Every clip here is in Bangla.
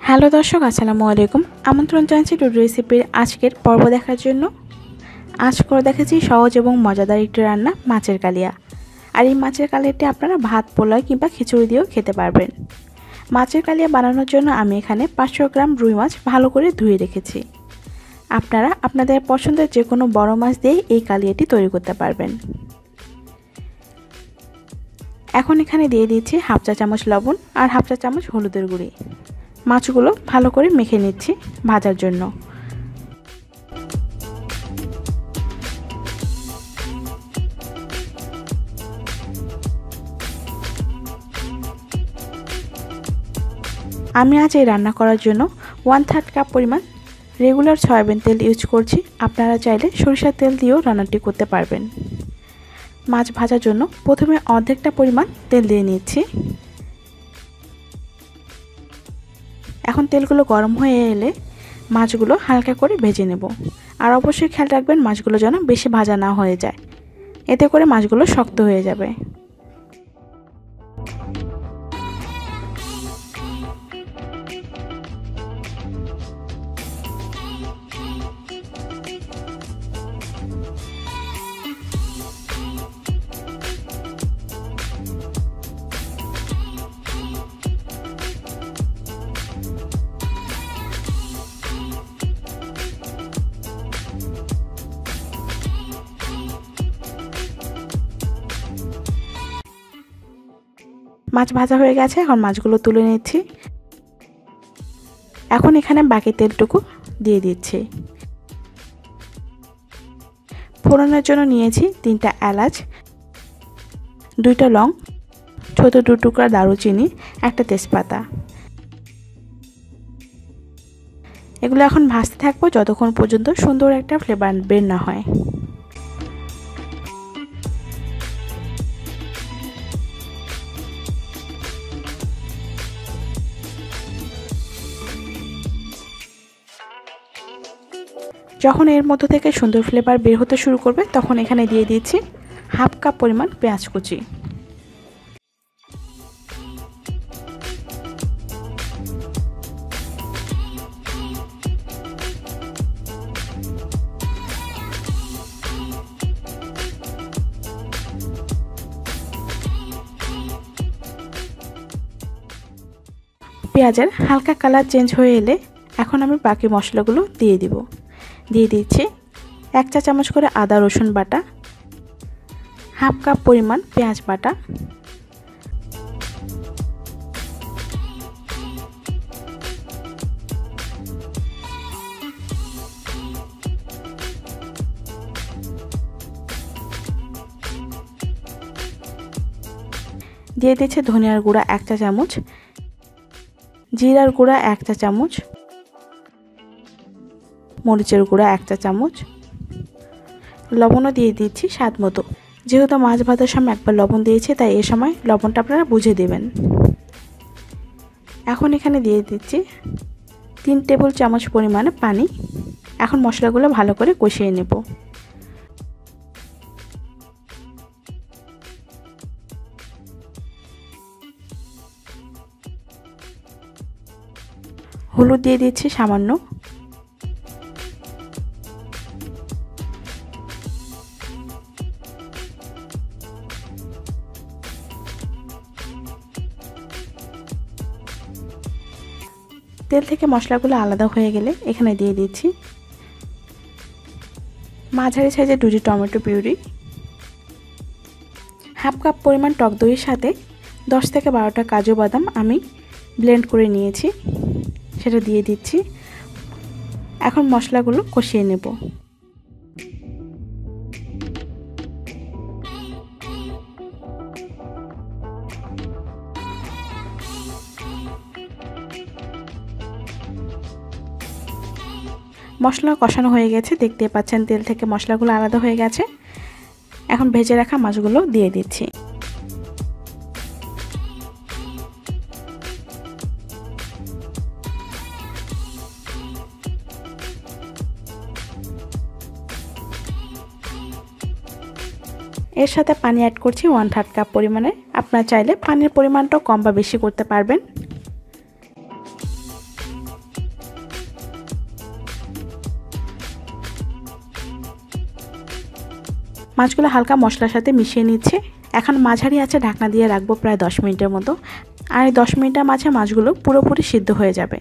হ্যালো দর্শক, আসসালামু আলাইকুম। আমন্ত্রণ জানাচ্ছি টুডু রেসিপির আজকের পর্ব দেখার জন্য। আজ করে দেখাচ্ছি সহজ এবং মজাদার একটি রান্না, মাছের কালিয়া। আর এই মাছের কালিয়াটি আপনারা ভাত, পোলাও কিংবা খিচুড়ি দিয়েও খেতে পারবেন। মাছের কালিয়া বানানোর জন্য আমি এখানে 500 গ্রাম রুই মাছ ভালো করে ধুয়ে রেখেছি। আপনারা আপনাদের পছন্দের যে কোনো বড় মাছ দিয়ে এই কালিয়াটি তৈরি করতে পারবেন। এখন এখানে দিয়ে দিচ্ছি হাফ চা চামচ লবণ আর হাফ চা চামচ হলুদের গুঁড়ি। মাছগুলো ভালো করে মেখে নিচ্ছি ভাজার জন্য। আমি আজ এই রান্না করার জন্য 1/3 কাপ পরিমাণ রেগুলার সয়াবিন তেল ইউজ করছি। আপনারা চাইলে সরিষার তেল দিয়েও রান্নাটি করতে পারবেন। মাছ ভাজার জন্য প্রথমে অর্ধেকটা পরিমাণ তেল দিয়ে নিচ্ছি। এখন তেলগুলো গরম হয়ে এলে মাছগুলো হালকা করে ভেজে নেব। আর অবশ্যই খেয়াল রাখবেন মাছগুলো যেন বেশি ভাজা না হয়ে যায়, এতে করে মাছগুলো শক্ত হয়ে যাবে। মাছ ভাজা হয়ে গেছে, এখন মাছগুলো তুলে নিচ্ছি। এখন এখানে বাকি তেলটুকু দিয়ে দিচ্ছি। ফোড়নের জন্য নিয়েছি 3টা এলাচ, 2টা লং, ছোট 2 টুকরা দারুচিনি, একটা তেজপাতা। এগুলো এখন ভাজতে থাকবো যতক্ষণ পর্যন্ত সুন্দর একটা ফ্লেভার বের না হয়। যখন এর মধ্য থেকে সুন্দর ফ্লেভার বের হতে শুরু করবে তখন এখানে দিয়ে দিচ্ছি হাফ কাপ পরিমাণ পেঁয়াজ কুচি। পেঁয়াজের হালকা কালার চেঞ্জ হয়ে এলে এখন আমি বাকি মশলাগুলো দিয়ে দিব। দিয়ে দিচ্ছি 1 চা চামচ করে আদা রসুন বাটা, হাফ কাপ পরিমাণ পেঁয়াজ বাটা, দিয়ে দিচ্ছে ধনিয়ার গুঁড়া 1 চা চামচ, জিরার গুঁড়া 1 চা চামচ, মরিচের গুঁড়া 1 চা চামচ, লবণও দিয়ে দিচ্ছি স্বাদ মতো। যেহেতু মাছ ভাজার সময় একবার লবণ দিয়েছি তাই এই সময় লবণটা আপনারা বুঝে দেবেন। এখন এখানে দিয়ে দিচ্ছি 3 টেবিল চামচ পরিমাণে পানি। এখন মশলাগুলো ভালো করে কষিয়ে নেব। হলুদ দিয়ে দিচ্ছি সামান্য। তেল থেকে মশলাগুলো আলাদা হয়ে গেলে এখানে দিয়ে দিচ্ছি মাঝারি সাইজের 2টি টমেটো পিউরি, হাফ কাপ পরিমাণ টক দইয়ের সাথে 10 থেকে 12টা কাজু বাদাম আমি ব্লেন্ড করে নিয়েছি, সেটা দিয়ে দিচ্ছি। এখন মশলাগুলো কষিয়ে নেব। মশলা কষানো হয়ে গেছে, দেখতে পাচ্ছেন তেল থেকে মশলাগুলো আলাদা হয়ে গেছে। এখন ভেজে রাখা মাছগুলো দিয়ে দিচ্ছি। এর সাথে পানি অ্যাড করছি 1/3 কাপ পরিমাণে। আপনারা চাইলে পানির পরিমাণটাও কম বা বেশি করতে পারবেন। মাছগুলো হালকা মশলার সাথে মিশিয়ে নিচ্ছি। এখন মাঝারি আঁচে ঢাকনা দিয়ে রাখবো প্রায় 10 মিনিটের মতো। আর এই 10 মিনিটের মাঝে মাছগুলো পুরোপুরি সিদ্ধ হয়ে যাবে।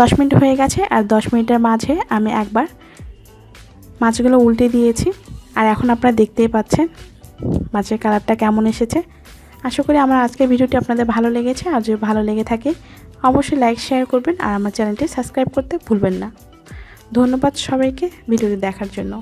দশ মিনিট হয়ে গেছে আর 10 মিনিটের মাঝে আমি একবার মাছগুলো উল্টে দিয়েছি। আর এখন আপনারা দেখতেই পাচ্ছেন মাছের কালারটা কেমন এসেছে। আশা করি আমার আজকের ভিডিওটি আপনাদের ভালো লেগেছে। আর যদি ভালো লেগে থাকে অবশ্যই লাইক শেয়ার করবেন আর আমার চ্যানেলটি সাবস্ক্রাইব করতে ভুলবেন না। ধন্যবাদ সবাইকে ভিডিওটি দেখার জন্য।